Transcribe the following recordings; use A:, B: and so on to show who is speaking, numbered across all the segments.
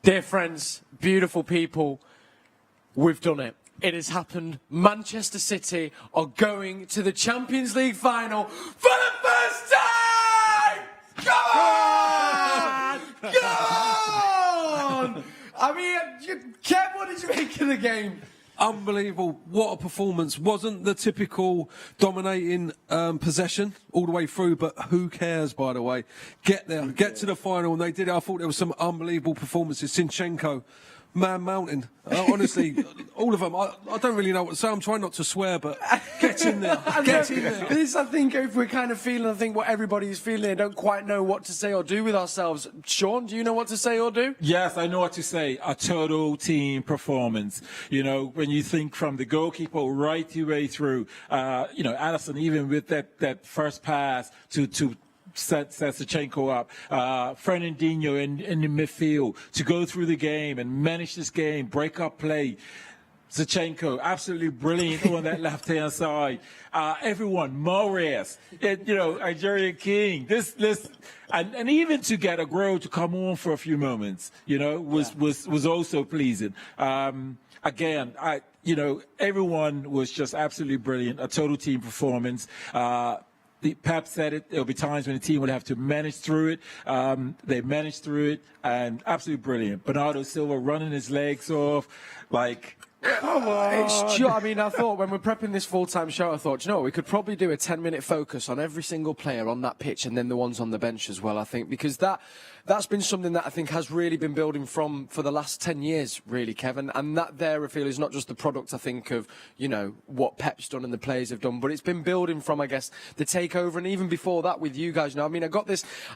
A: Dear friends, beautiful people, we've done it. It has happened. Manchester City are going to the Champions League final for the first time! Come on! Come on! I mean, Kev, what did you make of the game?
B: Unbelievable. What a performance. Wasn't the typical dominating possession all the way through, but who cares, by the way. Get there, get to the final, and they did it. I thought there was some unbelievable performances. Zinchenko, man mountain. Honestly, all of them. I don't really know what to say. I'm trying not to swear, but get in there. Get in there.
A: This, I think, if we're kind of feeling, I think what everybody is feeling, they don't quite know what to say or do with ourselves. Shaun, do you know what to say or do?
C: Yes, I know what to say. A total team performance. You know, when you think from the goalkeeper right the way through, Alisson, even with that first pass to set Zinchenko up, Fernandinho in the midfield to go through the game and manage this game, break up play. Zinchenko, absolutely brilliant on that left-hand side. Everyone, Mahrez, Nigerian King. This, and even to get Aguero to come on for a few moments, was also pleasing. Again, everyone was just absolutely brilliant. A total team performance. Pep said it. There'll be times when the team would have to manage through it. They managed through it, and absolutely brilliant. Bernardo Silva running his legs off, like.
A: Come on. I mean, I thought when we're prepping this full-time show, I thought, we could probably do a 10-minute focus on every single player on that pitch and then the ones on the bench as well, I think, because that's been something that I think has really been building for the last 10 years, really, Kevin. And that there, I feel, is not just the product, I think, of, what Pep's done and the players have done, but it's been building from, I guess, the takeover and even before that with you guys. I mean,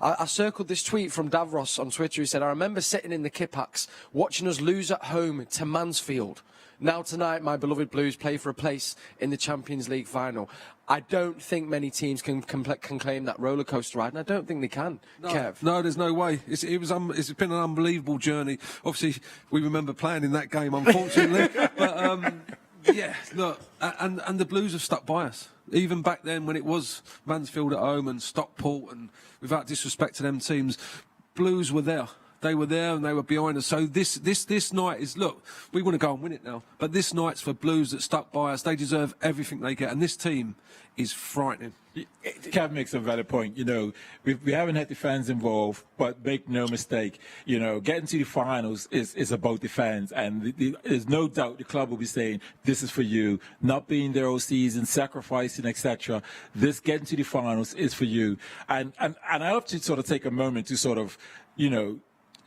A: I circled this tweet from Davros on Twitter. He said, I remember sitting in the Kippax watching us lose at home to Mansfield. Now tonight, my beloved Blues play for a place in the Champions League final. I don't think many teams can claim that roller coaster ride, and I don't think they can. Kev.
B: No, there's no way. It's been an unbelievable journey. Obviously, we remember playing in that game, unfortunately. But look, and the Blues have stuck by us. Even back then, when it was Mansfield at home and Stockport, and without disrespect to them teams, Blues were there. They were there and they were behind us. So this night is, look, we want to go and win it now. But this night's for Blues that stuck by us. They deserve everything they get. And this team is frightening.
C: Kev makes a valid point. We haven't had the fans involved, but make no mistake, getting to the finals is about the fans. And there's no doubt the club will be saying, this is for you. Not being there all season, sacrificing, etc. This getting to the finals is for you. And I have to sort of take a moment to sort of,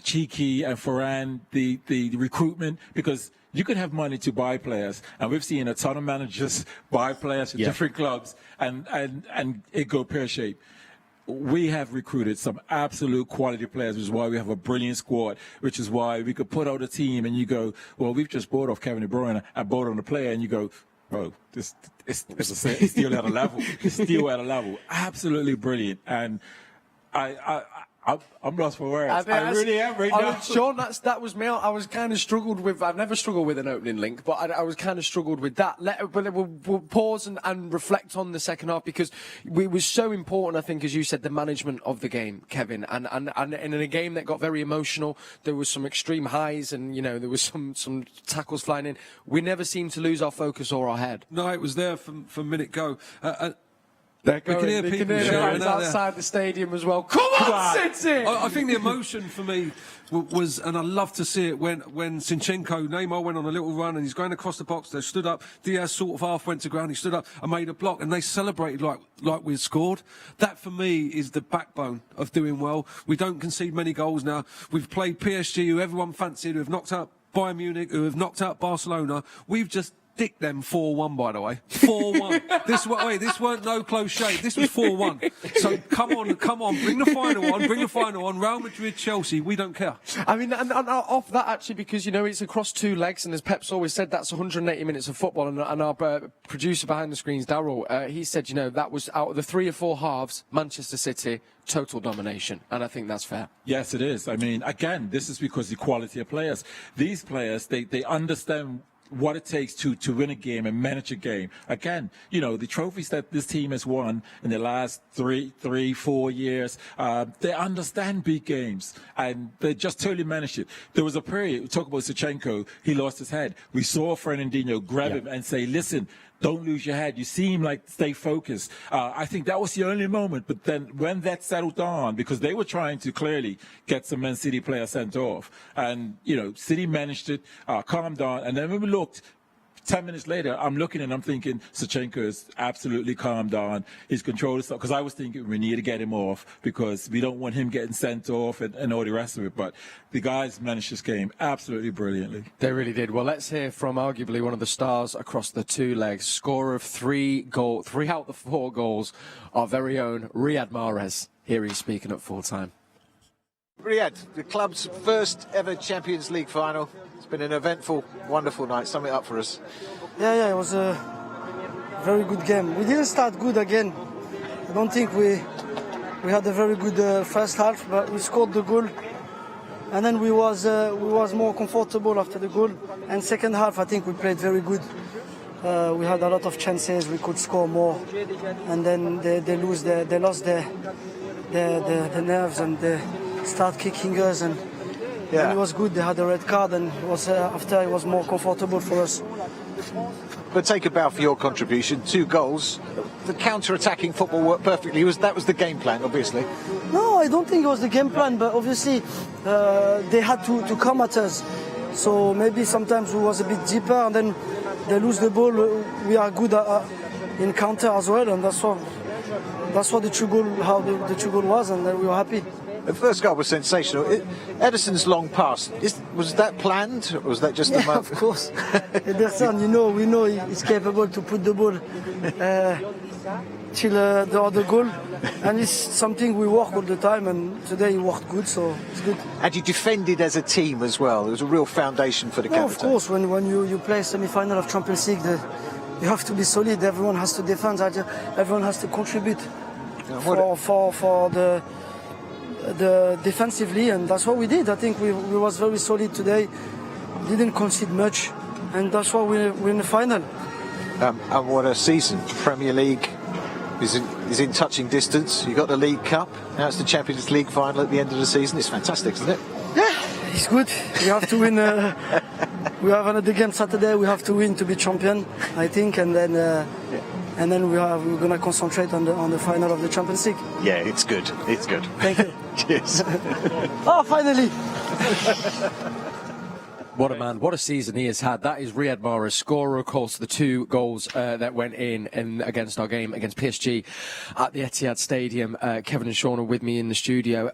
C: cheeky and Ferran, the recruitment, because you can have money to buy players, and we've seen a ton of managers buy players for different clubs and it go pear-shaped. We have recruited some absolute quality players, which is why we have a brilliant squad, which is why we could put out a team and you go, well, we've just bought off Kevin De Bruyne and bought on the player, and you go, bro, it's still at a level. It's still at a level. Absolutely brilliant. And I'm lost for words. I really am right now.
A: Shaun, that was me. I was kind of struggled with. I've never struggled with an opening link, but I was kind of struggled with that. But we'll pause and reflect on the second half, because it was so important. I think, as you said, the management of the game, Kevin, and in a game that got very emotional, there was some extreme highs, and there was some tackles flying in. We never seemed to lose our focus or our head.
B: No, it was there from minute go.
A: We can hear people shouting outside the stadium as well. Come on, City!
B: I think the emotion for me was, and I love to see it, when Zinchenko, Neymar went on a little run and he's going across the box. They stood up. Diaz sort of half went to ground. He stood up and made a block, and they celebrated like we'd scored. That for me is the backbone of doing well. We don't concede many goals now. We've played PSG, who everyone fancied, who have knocked out Bayern Munich, who have knocked out Barcelona. We've just dick them 4-1, by the way. 4-1. This weren't no close shave. This was 4-1. So come on, bring the final on. Real Madrid, Chelsea, we don't care.
A: I mean, and off that, actually, because, it's across two legs, and as Pep's always said, that's 180 minutes of football, and our producer behind the screens, Daryl, he said, that was out of the 3 or 4 halves, Manchester City, total domination, and I think that's fair.
C: Yes, it is. I mean, again, this is because the quality of players. These players, they understand what it takes to win a game and manage a game. Again, the trophies that this team has won in the last 4 years, they understand big games, and they just totally managed it. There was a period, we talk about Zinchenko, he lost his head. We saw Fernandinho grab him and say, listen, don't lose your head. You seem like stay focused. I think that was the only moment. But then when that settled down, because they were trying to clearly get some Man City players sent off, and, City managed it, calmed down. And then when we looked, 10 minutes later, I'm looking and I'm thinking, Zinchenko is absolutely calmed down. He's controlled his stuff. Because I was thinking we need to get him off because we don't want him getting sent off and all the rest of it. But the guys managed this game absolutely brilliantly.
A: They really did. Well, let's hear from arguably one of the stars across the two legs. Scorer of 3 out of the 4 goals, our very own Riyad Mahrez. Here he's speaking at full time.
D: Riyad, the club's first ever Champions League final. It's been an eventful, wonderful night. Sum it up for us.
E: Yeah, it was a very good game. We didn't start good again. I don't think we had a very good first half, but we scored the goal, and then we was more comfortable after the goal. And second half, I think we played very good. We had a lot of chances. We could score more, and then they lost their nerves and they start kicking us and. Yeah. And it was good. They had a red card, and after it was more comfortable for us.
D: But take a bow for your contribution. 2 goals. The counter-attacking football worked perfectly. That was the game plan, obviously.
E: No, I don't think it was the game plan. But obviously, they had to come at us. So maybe sometimes we was a bit deeper, and then they lose the ball. We are good in counter as well, and that's what the true goal, how the true goal was, and then we were happy.
D: The first goal was sensational. Edison's long pass, was that planned, or was that just a moment?
E: Of course. Ederson, we know he's capable to put the ball till the other goal. And it's something we work all the time, and today he worked good, so it's good.
D: And you defended as a team as well. There was a real foundation for the counter.
E: Of course, when you play semi-final of Champions League, you have to be solid. Everyone has to defend. Everyone has to contribute for the defensively, and that's what we did. I think we was very solid today. Didn't concede much, and that's why we're in the final.
D: And what a season! Premier League is in touching distance. You got the League Cup. Now it's the Champions League final at the end of the season. It's fantastic, isn't it?
E: Yeah, it's good. We have to win. We have another game Saturday. We have to win to be champion, I think, and then. And then we're going to concentrate on the final of the Champions League.
D: Yeah, it's good. It's good.
E: Thank you.
D: Cheers.
E: Oh, finally.
A: What a man, what a season he has had. That is Riyad Mahrez, scorer, of course, the 2 goals that went in against our game against PSG at the Etihad Stadium. Kevin and Shaun are with me in the studio.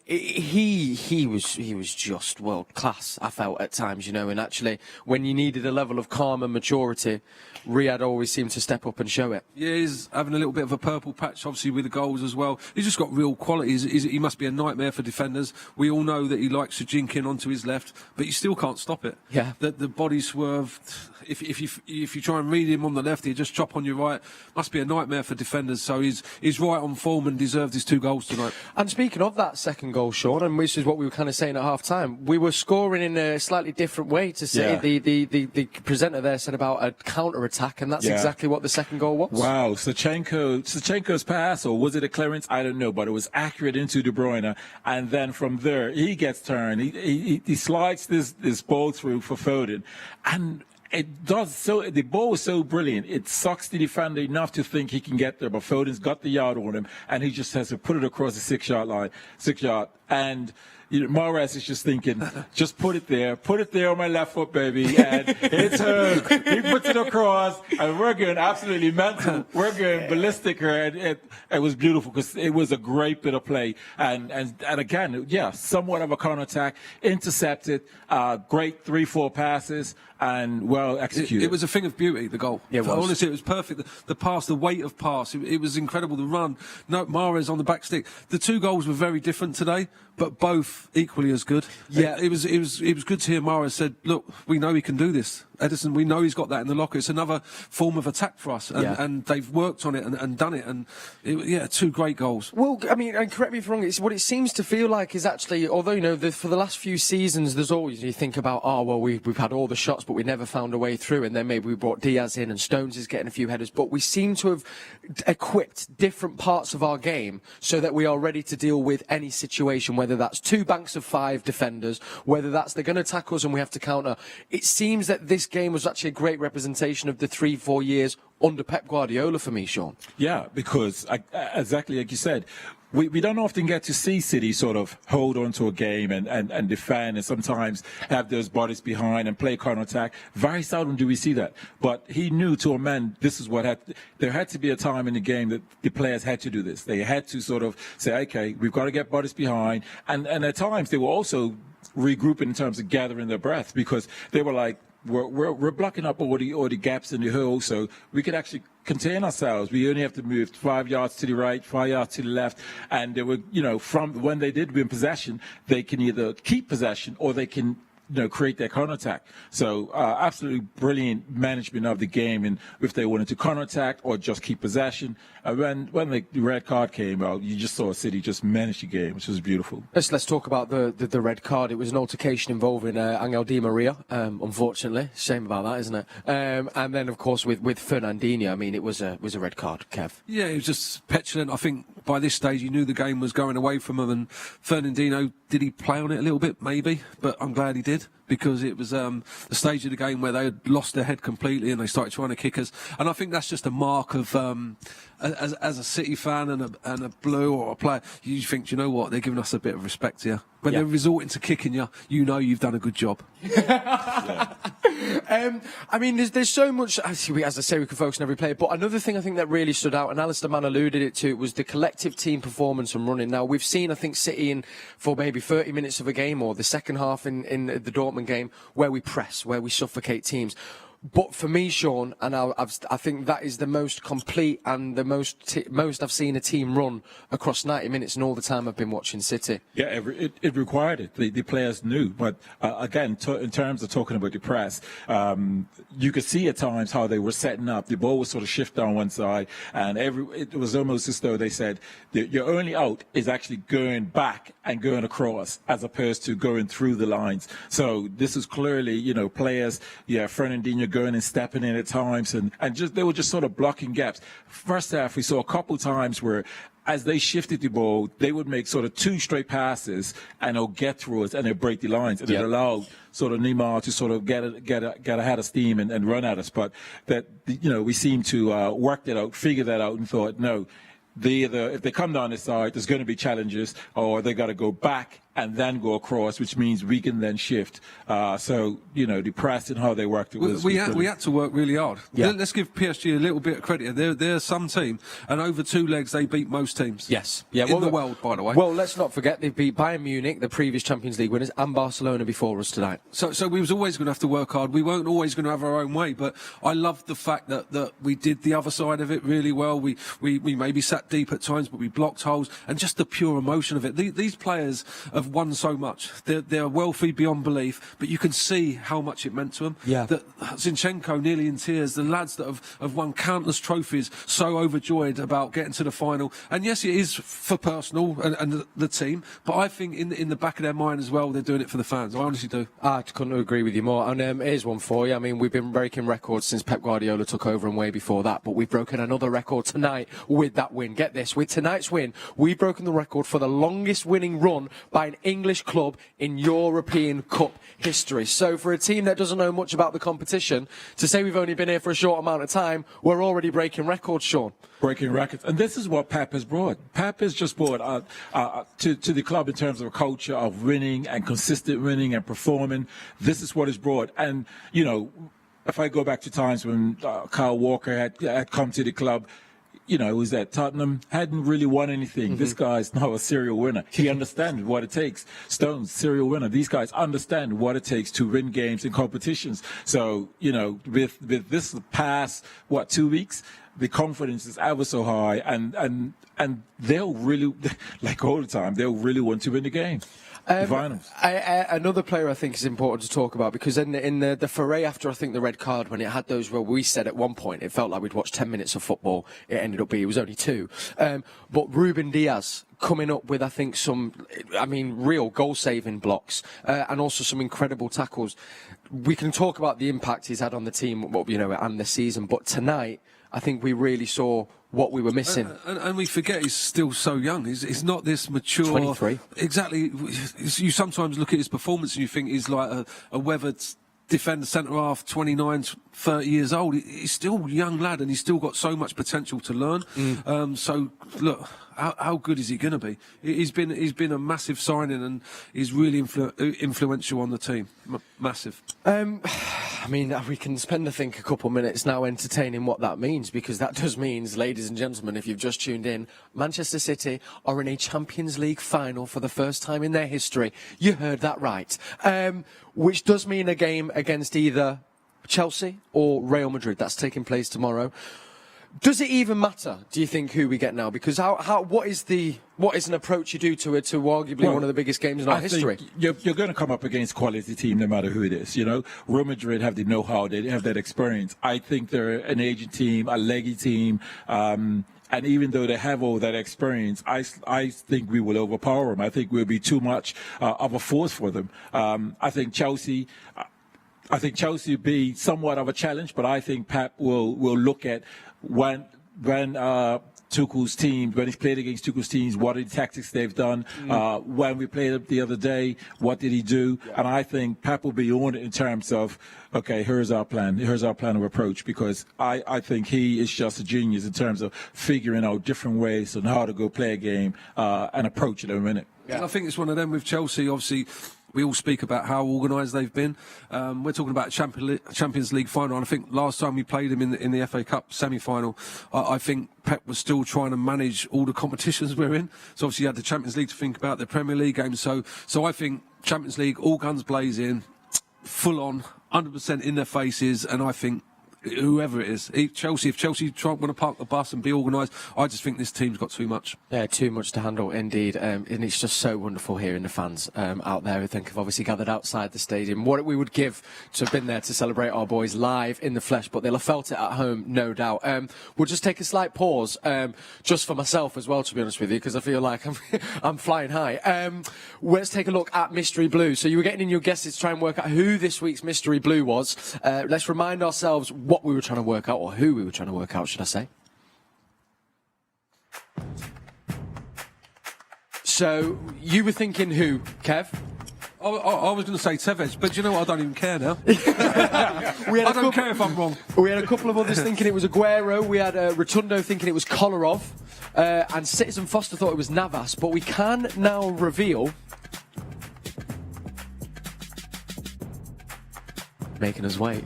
A: He was just world class, I felt at times, and actually when you needed a level of calm and maturity, Riyad always seemed to step up and show it.
B: Yeah, he's having a little bit of a purple patch, obviously, with the goals as well. He's just got real qualities. He must be a nightmare for defenders. We all know that he likes to jink in onto his left, but you still can't stop it.
A: Yeah.
B: The body swerve. If you try and read him on the left, he just chop on your right. Must be a nightmare for defenders. So he's right on form and deserved his 2 goals tonight.
A: And speaking of that second goal, Shaun, and this is what we were kind of saying at half time, we were scoring in a slightly different way to say. Yeah. The presenter there said about a counter attack, and that's exactly what the second goal was.
C: Wow, Zinchenko's pass, or was it a clearance? I don't know, but it was accurate into De Bruyne, and then from there he gets turned. He slides this ball through for Foden, and it does so. The ball is so brilliant. It sucks the defender enough to think he can get there, but Foden's got the yard on him, and he just has to put it across the 6-yard line, 6-yard, and. Mahrez is just thinking, just put it there on my left foot, baby, and it's her. He puts it across, and we're going absolutely mental. We're going ballistic here, and it was beautiful because it was a great bit of play, and again, somewhat of a counter-attack, intercepted, great 3-4 passes, and well executed.
B: It was a thing of beauty, the goal.
A: Yeah,
B: honestly, it was perfect. The pass, the weight of pass, it was incredible. The run, Mahrez on the back stick. The 2 goals were very different today, but both equally as good.
A: Yeah,
B: it was good to hear Mahrez said, "Look, we know he can do this. Ederson, we know he's got that in the locker. It's another form of attack for us, and they've worked on it and done it. And two great goals.
A: Well, I mean, and correct me if I'm wrong, it's what it seems to feel like is actually, although, you know, for the last few seasons, there's always, you think about, we've had all the shots, but we never found a way through, and then maybe we brought Diaz in and Stones is getting a few headers, but we seem to have equipped different parts of our game so that we are ready to deal with any situation, whether that's two banks of 5 defenders, whether that's they're going to tackle us and we have to counter. It seems that this game was actually a great representation of the 3-4 years under Pep Guardiola for me, Shaun.
C: Yeah, because exactly like you said, we don't often get to see City sort of hold on to a game and defend and sometimes have those bodies behind and play counter-attack. Very seldom do we see that. But he knew to a man this is what there had to be a time in the game that the players had to do this. They had to sort of say, okay, we've got to get bodies behind. And at times they were also regrouping in terms of gathering their breath because they were like, we're blocking up all the gaps in the hole, so we could actually contain ourselves. We only have to move 5 yards to the right, 5 yards to the left, and they were, from when they did win possession, they can either keep possession or they can create their counterattack. So absolutely brilliant management of the game, and if they wanted to counterattack or just keep possession. When the red card came out, you just saw City just manage the game, which was beautiful.
A: Let's talk about the red card. It was an altercation involving Angel Di Maria, unfortunately. Shame about that, isn't it? And then, of course, with Fernandinho, I mean, it was a red card, Kev.
B: Yeah, he was just petulant. I think by this stage you knew the game was going away from him, and Fernandinho, did he play on it a little bit? Maybe, but I'm glad he did, because it was the stage of the game where they had lost their head completely and they started trying to kick us. And I think that's just a mark of, as a City fan and a Blue or a player, you think, you know what, they're giving us a bit of respect here. When they're resorting to kicking you, you know you've done a good job.
A: I mean, there's so much, as I say, we could focus on every player, but another thing I think that really stood out, and Alistair Mann alluded it to, was the collective team performance and running. Now, we've seen, I think, City for maybe 30 minutes of a game, or the second half in the Dortmund game, where we press, where we suffocate teams. But for me, Shaun, and I think that is the most complete and the most I've seen a team run across 90 minutes in all the time I've been watching City.
C: Yeah, it required it. The players knew. But again, in terms of talking about the press, you could see at times how they were setting up. The ball was sort of shifted on one side, and it was almost as though they said, your only out is actually going back and going across, as opposed to going through the lines. So this is clearly, players, Fernandinho going and stepping in at times, and just they were just sort of blocking gaps. First half, we saw a couple times where, as they shifted the ball, they would make sort of 2 straight passes and they'll get through us and they'll break the lines. And it allowed sort of Neymar to sort of get ahead of steam and run at us. But that, we seem to work that out, figure that out, and thought, no, if they come down this side, there's going to be challenges, or they got to go back and then go across, which means we can then shift. So, the press and how they worked, it was...
B: We had to work really hard.
A: Yeah.
B: Let's give PSG a little bit of credit. They're some team, and over 2 legs, they beat most teams.
A: Yes.
B: In the world, by the way.
A: Well, let's not forget, they beat Bayern Munich, the previous Champions League winners, and Barcelona before us tonight.
B: So we was always going to have to work hard. We weren't always going to have our own way, but I loved the fact that we did the other side of it really well. We maybe sat deep at times, but we blocked holes, and just the pure emotion of it. These players have won so much. They're wealthy beyond belief, but you can see how much it meant to them.
A: Yeah.
B: That Zinchenko nearly in tears, the lads that have won countless trophies, so overjoyed about getting to the final. And yes, it is for personal and the team, but I think in the back of their mind as well, they're doing it for the fans. I honestly do.
A: I couldn't agree with you more. And here's one for you. I mean, we've been breaking records since Pep Guardiola took over and way before that, but we've broken another record tonight with that win. Get this, with tonight's win, we've broken the record for the longest winning run by an English club in European Cup history. So for a team that doesn't know much about the competition, to say we've only been here for a short amount of time, we're already breaking records, Shaun.
C: Breaking records. And this is what Pep has brought. Pep has just brought to the club in terms of a culture of winning and consistent winning and performing. This is what is brought. And, if I go back to times when Kyle Walker had come to the club, it was that Tottenham hadn't really won anything. This guy's now a serial winner. He understands what it takes. Stones, serial winner. These guys understand what it takes to win games in competitions. So, with this past, 2 weeks, the confidence is ever so high, and they'll really, like all the time, they'll really want to win the game. finals.
A: Another player I think is important to talk about, because in the foray after, I think, the red card, when it had those where we said at one point it felt like we'd watched 10 minutes of football, it ended up being, it was only 2. But Ruben Diaz coming up with, I think, some, real goal-saving blocks and also some incredible tackles. We can talk about the impact he's had on the team, and the season, but tonight I think we really saw what we were missing.
B: And we forget he's still so young. He's not this mature.
A: 23.
B: Exactly. You sometimes look at his performance and you think he's like a weathered defender, centre-half, 29, 30 years old. He's still a young lad and he's still got so much potential to learn. So, look, how good is he going to be? He's been a massive signing and he's really influential on the team. Massive.
A: We can spend, I think, a couple minutes now entertaining what that means, because that does mean, ladies and gentlemen, if you've just tuned in, Manchester City are in a Champions League final for the first time in their history. You heard that right. Which does mean a game against either Chelsea or Real Madrid. That's taking place tomorrow. Does it even matter, do you think, who we get now? Because what is an approach you do to arguably one of the biggest games in our history?
C: You're going to come up against quality team no matter who it is. Real Madrid have the know-how, they have that experience. I think they're an aging team, a leggy team. And even though they have all that experience, I think we will overpower them. I think we'll be too much of a force for them. I think Chelsea will be somewhat of a challenge, but I think Pep will look at when Tuchel's team, when he's played against Tuchel's teams, what are the tactics they've done? When we played the other day, what did he do? Yeah. And I think Pep will be on it in terms of, okay, here's our plan of approach, because I think he is just a genius in terms of figuring out different ways on how to go play a game and approach it in a minute.
B: Yeah. And I think it's one of them with Chelsea, obviously. We all speak about how organised they've been. We're talking about Champions League final, and I think last time we played them in the FA Cup semi-final, I think Pep was still trying to manage all the competitions we're in. So obviously you had the Champions League to think about, the Premier League games. So I think Champions League, all guns blazing, full on, 100% in their faces, and I think whoever it is, if Chelsea want to park the bus and be organised, I just think this team's got too much.
A: Yeah, too much to handle, indeed. And it's just so wonderful hearing the fans out there, I think, have obviously gathered outside the stadium. What we would give to have been there to celebrate our boys live in the flesh, but they'll have felt it at home, no doubt. We'll just take a slight pause, just for myself as well, to be honest with you, because I feel like I'm flying high. Let's take a look at Mystery Blue. So you were getting in your guesses to try and work out who this week's Mystery Blue was. Let's remind ourselves what we were trying to work out, or who we were trying to work out, should I say. So, you were thinking who, Kev?
B: I was going to say Tevez, but you know what? I don't even care now. I don't care if I'm wrong.
A: We had a couple of others thinking it was Aguero. We had Rotundo thinking it was Kolarov. And Citizen Foster thought it was Navas. But we can now reveal... Making us wait.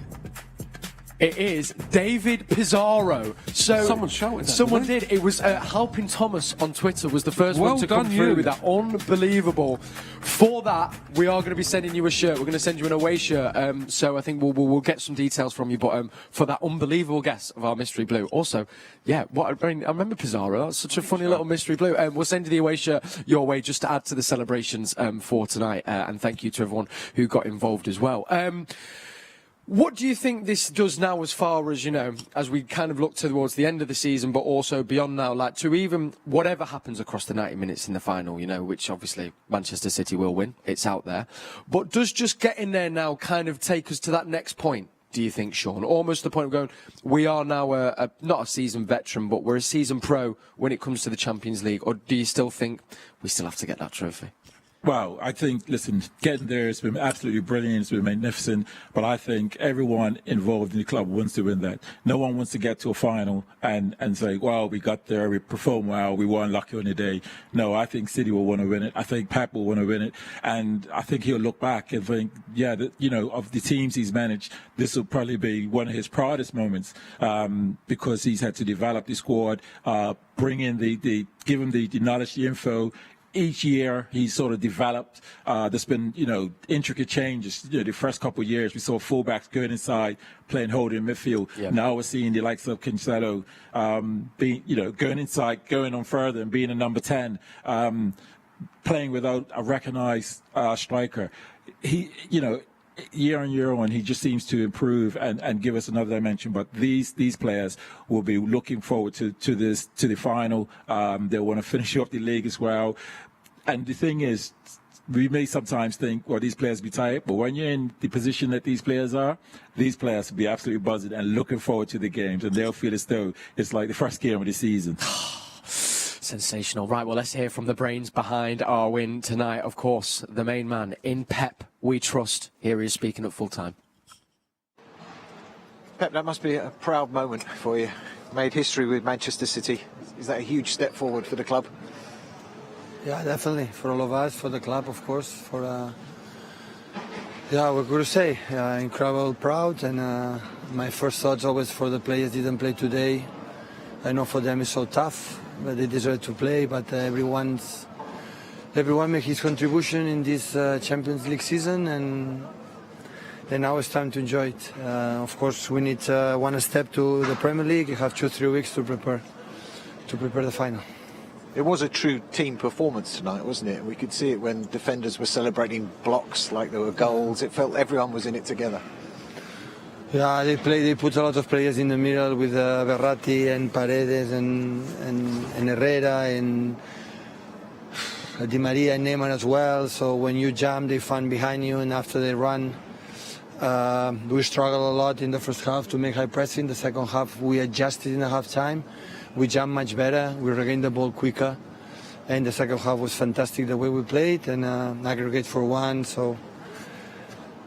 A: It is David Pizarro. So
B: someone shouted that.
A: Someone did. It was Halpin Thomas on Twitter was the first one to come through with that. Unbelievable. For that, we are going to be sending you a shirt. We're going to send you an away shirt. So I think we'll get some details from you. But for that unbelievable guess of our Mystery Blue. Also, yeah, I remember Pizarro. That's such a funny little Mystery Blue. We'll send you the away shirt your way just to add to the celebrations for tonight. And thank you to everyone who got involved as well. What do you think this does now, as far as, as we kind of look towards the end of the season, but also beyond now, like to even whatever happens across the 90 minutes in the final, which obviously Manchester City will win, it's out there. But does just getting there now kind of take us to that next point, do you think, Shaun? Almost the point of going, we are now not a seasoned veteran, but we're a seasoned pro when it comes to the Champions League, or do you still think we still have to get that trophy?
C: Well, I think, listen, getting there has been absolutely brilliant. It's been magnificent. But I think everyone involved in the club wants to win that. No one wants to get to a final and say, well, we got there, we performed well, we weren't lucky on the day. No, I think City will want to win it. I think Pep will want to win it. And I think he'll look back and think, yeah, of the teams he's managed, this will probably be one of his proudest moments because he's had to develop the squad, bring in give him the knowledge, the info. Each year he's sort of developed. There's been, intricate changes. The first couple of years we saw fullbacks going inside, playing holding midfield. Yep. Now we're seeing the likes of Cancelo being, going inside, going on further and being a number 10. playing without a recognised striker. He, year on year on, he just seems to improve and give us another dimension. But these players will be looking forward to the final. They want to finish off the league as well. And the thing is, we may sometimes think, well, these players be tired, but when you're in the position that these players will be absolutely buzzing and looking forward to the games, and they'll feel as though it's like the first game of the season.
A: Sensational. Right, well, let's hear from the brains behind our win tonight. Of course, the main man, in Pep we trust. Here he is speaking at full time.
D: Pep, that must be a proud moment for you. Made history with Manchester City. Is that a huge step forward for the club?
E: Yeah, definitely. For all of us, for the club, of course. For what could I say? Incredible proud. And my first thoughts always for the players didn't play today. I know for them it's so tough, but they deserve to play. But everyone make his contribution in this Champions League season, and now it's time to enjoy it. Of course, we need one step to the Premier League. You have 2-3 weeks to prepare the final.
D: It was a true team performance tonight, wasn't it? We could see it when defenders were celebrating blocks like there were goals. It felt everyone was in it together.
E: Yeah, they put a lot of players in the middle with Verratti and Paredes and Herrera and Di Maria and Neymar as well. So when you jump, they find behind you, and after they run. We struggled a lot in the first half to make high pressing. The second half, we adjusted in the half time. We jumped much better. We regained the ball quicker. And the second half was fantastic the way we played, and aggregate for one. So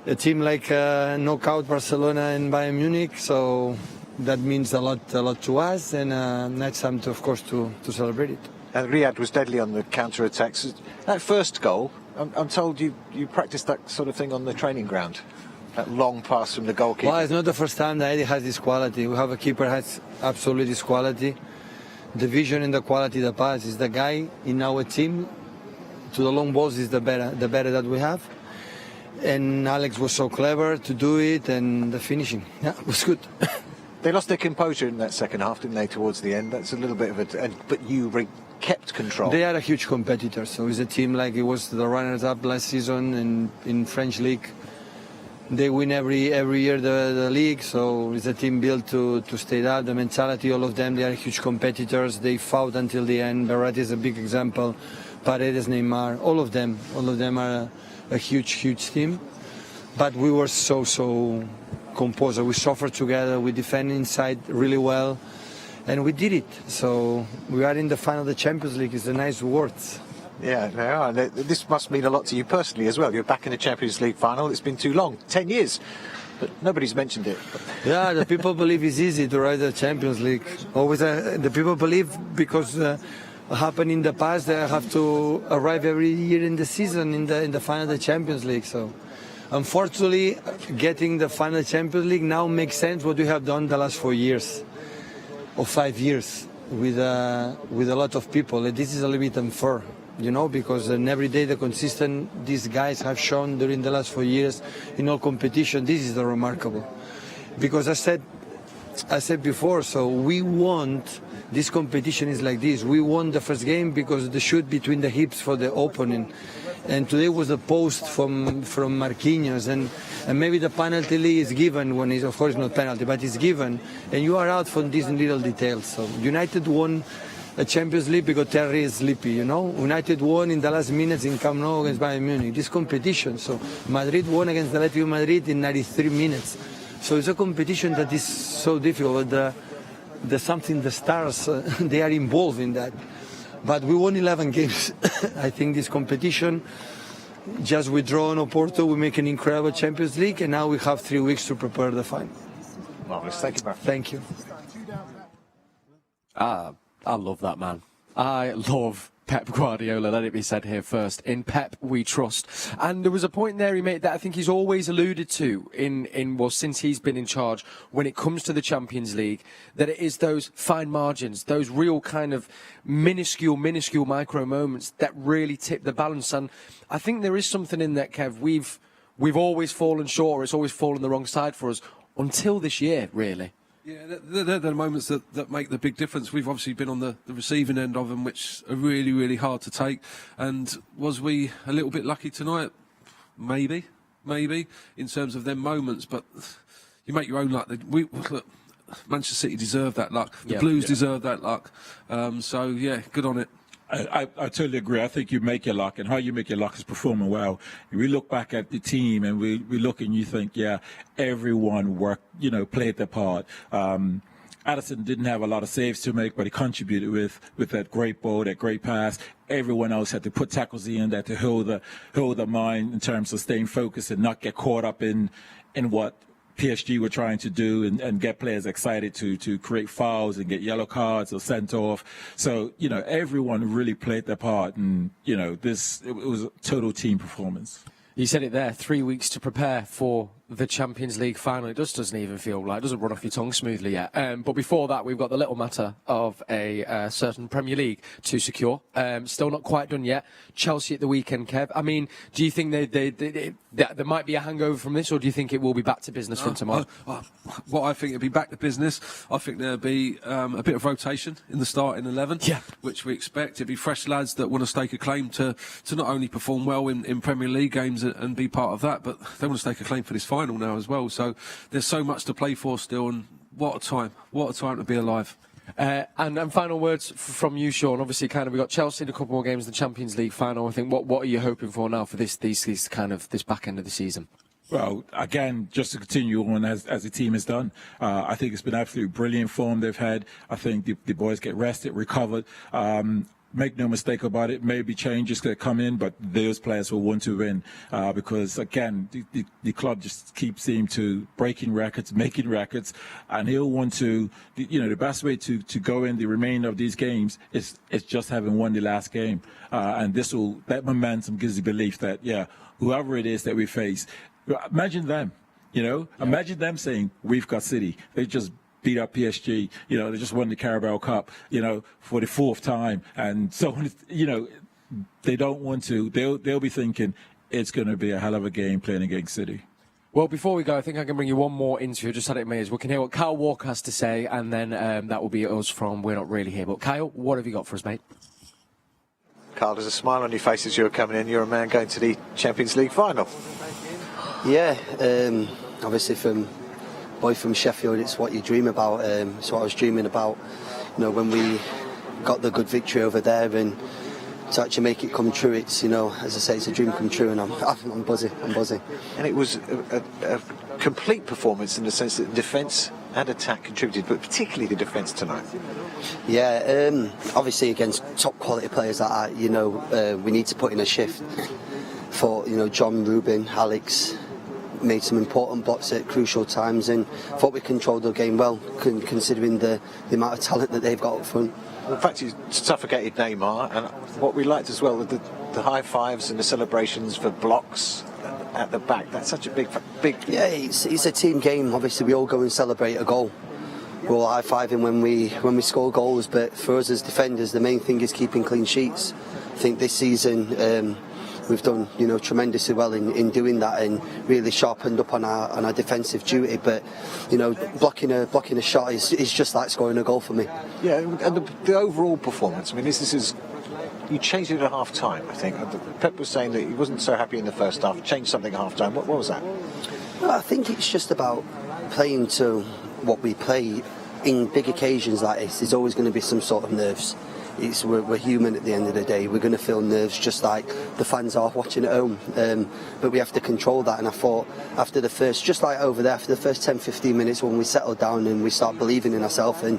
E: a team like knock out Barcelona and Bayern Munich. So that means a lot to us. And next time, of course, to celebrate it.
D: And Riyad was deadly on the counter-attacks. That first goal, I'm told you practiced that sort of thing on the training ground. That long pass from the goalkeeper.
E: Well, it's not the first time that Eddie has this quality. We have a keeper has absolutely this quality. The vision and the quality of the pass is the guy in our team. To the long balls is the better that we have. And Alex was so clever to do it, and the finishing, it was good.
D: They lost their composure in that second half, didn't they, towards the end? That's a little bit of but you kept control.
E: They are a huge competitor, so it's a team like it was the runners-up last season in French league. They win every year the league, so it's a team built to stay up. The mentality, all of them, they are huge competitors. They fought until the end. Verratti is a big example. Paredes, Neymar, all of them are a huge team. But we were so composed. We suffered together. We defended inside really well, and we did it. So we are in the final of the Champions League. It's a nice word.
D: Yeah, they are. This must mean a lot to you personally as well. You're back in the Champions League final. It's been too long, 10 years, but nobody's mentioned it.
E: Yeah, the people believe it's easy to ride the Champions League. Always, the people believe because happened in the past they have to arrive every year in the season in the final of the Champions League. So, unfortunately, getting the final Champions League now makes sense what we have done the last 4 years or 5 years with a lot of people. This is a little bit unfair. Because every day the consistent these guys have shown during the last 4 years in all competition, this is the remarkable. Because I said before, so we want, this competition is like this. We won the first game because the shoot between the hips for the opponent. And today was a post from Marquinhos, and maybe the penalty is given when it's, of course, not penalty, but it's given. And you are out from these little details. So United won a Champions League because Terry is sleepy, United won in the last minutes in Camp Nou against Bayern Munich. This competition. So Madrid won against the Atletico Madrid in 93 minutes. So it's a competition that is so difficult. The stars, they are involved in that. But we won 11 games. I think this competition, just withdraw on Oporto, we make an incredible Champions League, and now we have 3 weeks to prepare the final.
D: Marvellous. Thank you, Mark.
E: Thank you.
A: I love that man. I love Pep Guardiola, let it be said here first. In Pep we trust. And there was a point there he made that I think he's always alluded to since he's been in charge when it comes to the Champions League, that it is those fine margins, those real kind of minuscule micro moments that really tip the balance. And I think there is something in that, Kev. We've always fallen short, or it's always fallen the wrong side for us until this year, really.
B: Yeah, they're the moments that make the big difference. We've obviously been on the receiving end of them, which are really, really hard to take. And was we a little bit lucky tonight? Maybe, in terms of them moments. But you make your own luck. Look, Manchester City deserve that luck. The Blues deserve that luck. So, yeah, good on it.
C: I totally agree. I think you make your luck, and how you make your luck is performing well. We look back at the team, and we look and you think, yeah, everyone worked, played their part. Addison didn't have a lot of saves to make, but he contributed with that great ball, that great pass. Everyone else had to put tackles in there to hold the mind in terms of staying focused and not get caught up in what PSG were trying to do and get players excited to create fouls and get yellow cards or sent off. So, everyone really played their part, and, it was a total team performance.
A: You said it there, 3 weeks to prepare for the Champions League final. It just doesn't even feel like, it doesn't run off your tongue smoothly yet. But before that, we've got the little matter of a certain Premier League to secure. Still not quite done yet. Chelsea at the weekend, Kev. I mean, do you think there might be a hangover from this, or do you think it will be back to business from tomorrow?
B: What I think it'll be back to business. I think there'll be a bit of rotation in the starting 11, which we expect. It'll be fresh lads that want to stake a claim to not only perform well in Premier League games and be part of that, but they want to stake a claim for this final now as well. So there's so much to play for still, and what a time to be alive.
A: And final words from you, Shaun. Obviously, we've got Chelsea in a couple more games in the Champions League final. I think what are you hoping for now for this back end of the season?
C: Well, again, just to continue on as the team has done, I think it's been absolutely brilliant form they've had. I think the boys get rested, recovered. Make no mistake about it, maybe changes could come in, but those players will want to win because, again, the club just keeps seeming to breaking records, making records, and he'll want to, the best way to go in the remainder of these games is just having won the last game. And that momentum gives the belief that, whoever it is that we face, imagine them, imagine them saying, we've got City. They just beat up PSG, they just won the Carabao Cup, for the fourth time. And so, they don't want to, they'll be thinking it's going to be a hell of a game playing against City.
A: Well, before we go, I think I can bring you one more interview. Just had it in my ears. We can hear what Kyle Walker has to say, and then that will be us from We're Not Really Here. But Kyle, what have you got for us, mate?
D: Kyle, there's a smile on your face as you're coming in. You're a man going to the Champions League final.
F: Yeah, obviously boy from Sheffield, it's what you dream about. It's what I was dreaming about, when we got the good victory over there, and to actually make it come true. It's, as I say, it's a dream come true, and I'm buzzing.
D: And it was a complete performance in the sense that defence and attack contributed, but particularly the defence tonight.
F: Yeah, obviously against top quality players like that, we need to put in a shift for, John, Ruben, Alex. Made some important blocks at crucial times, and thought we controlled the game well, considering the amount of talent that they've got up front.
D: In fact, you suffocated Neymar, and what we liked as well, the high fives and the celebrations for blocks at the back. That's such a big.
F: Yeah, it's a team game. Obviously, we all go and celebrate a goal. We're all high-fiving when we score goals, but for us as defenders, the main thing is keeping clean sheets. I think this season. We've done, tremendously well in doing that, and really sharpened up on our defensive duty. But, blocking a shot is just like scoring a goal for me.
D: Yeah, and the overall performance. I mean, this is you changed it at half time. I think Pep was saying that he wasn't so happy in the first half. Changed something at half time. What was that?
F: Well, I think it's just about playing to what we play in big occasions like this. There's always going to be some sort of nerves. We're human at the end of the day. We're going to feel nerves just like the fans are watching at home, but we have to control that. And I thought after the first, just like over there, after the first 10-15 minutes, when we settle down and we start believing in ourselves and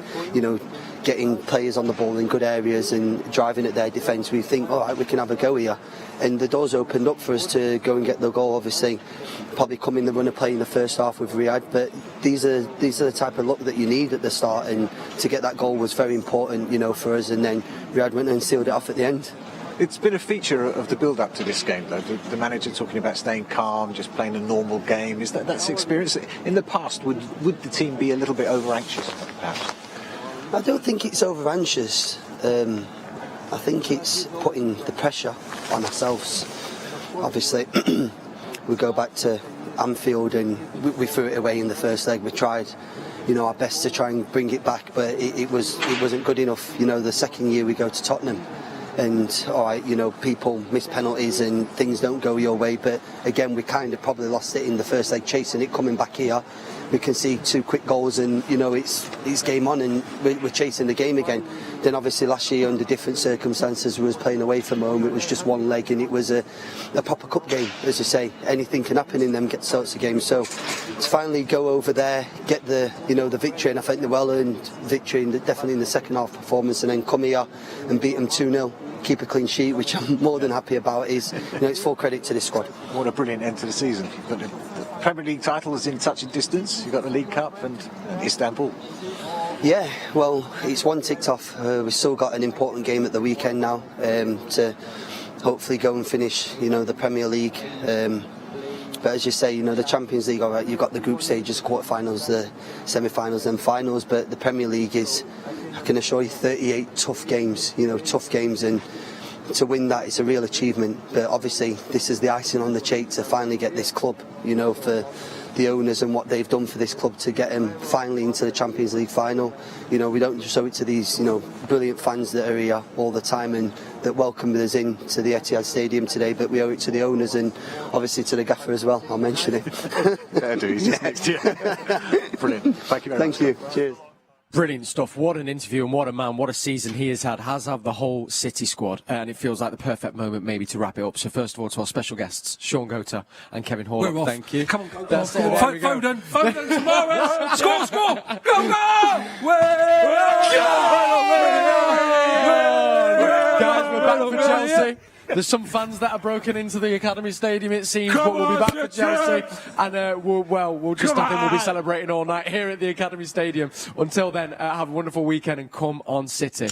F: getting players on the ball in good areas and driving at their defence, we think, all right, we can have a go here. And the doors opened up for us to go and get the goal. Obviously, probably come in the run of play in the first half with Riyad, but these are the type of luck that you need at the start, and to get that goal was very important, for us. And then Riyad went and sealed it off at the end.
D: It's been a feature of the build-up to this game, though. The manager talking about staying calm, just playing a normal game. Is that's the experience? In the past, would the team be a little bit over-anxious, perhaps?
F: I don't think it's over-anxious. I think it's putting the pressure on ourselves. Obviously, we go back to Anfield and we threw it away in the first leg. We tried our best to try and bring it back, but it wasn't good enough. The second year we go to Tottenham, and all right, people miss penalties and things don't go your way, but again we kind of probably lost it in the first leg, chasing it, coming back here. We can see 2 quick goals and it's game on, and we're chasing the game again. Then obviously last year under different circumstances we was playing away from home, it was just one leg and it was a proper cup game. As you say, anything can happen in them sorts of games, so to finally go over there, get the the victory, and I think the well-earned victory definitely in the second half performance, and then come here and beat them 2-0, keep a clean sheet, which I'm more than happy about. It's full credit to this squad.
D: What a brilliant end to the season. You've got the Premier League title is in touching distance, you've got the League Cup and Istanbul.
F: Yeah, well, it's one ticked off. We've still got an important game at the weekend now to hopefully go and finish the Premier League. But as you say, the Champions League, all right, you've got the group stages, quarterfinals, the semi-finals and finals, but the Premier League is, I can assure you, 38 tough games, and to win that is a real achievement. But obviously this is the icing on the cake to finally get this club, for the owners and what they've done for this club to get them finally into the Champions League final. We don't just owe it to these brilliant fans that are here all the time and that welcomed us in to the Etihad Stadium today, but we owe it to the owners and obviously to the gaffer as well. I'll mention it.
D: Fair do, he's just next year. Brilliant. Thank you very much.
F: Thank you. Cheers.
A: Brilliant stuff. What an interview, and what a man, what a season he has had the whole City squad, and it feels like the perfect moment maybe to wrap it up. So first of all, to our special guests, Shaun and Kevin Horlock.
B: We're off.
A: Thank you.
B: Come on, go.
A: That's it,
B: Foden tomorrow. Score! Go!
A: Guys, we're back for Chelsea. There's some fans that are broken into the Academy Stadium, it seems, but we'll be back for Chelsea. And we'll be celebrating all night here at the Academy Stadium. Until then, have a wonderful weekend and come on, City.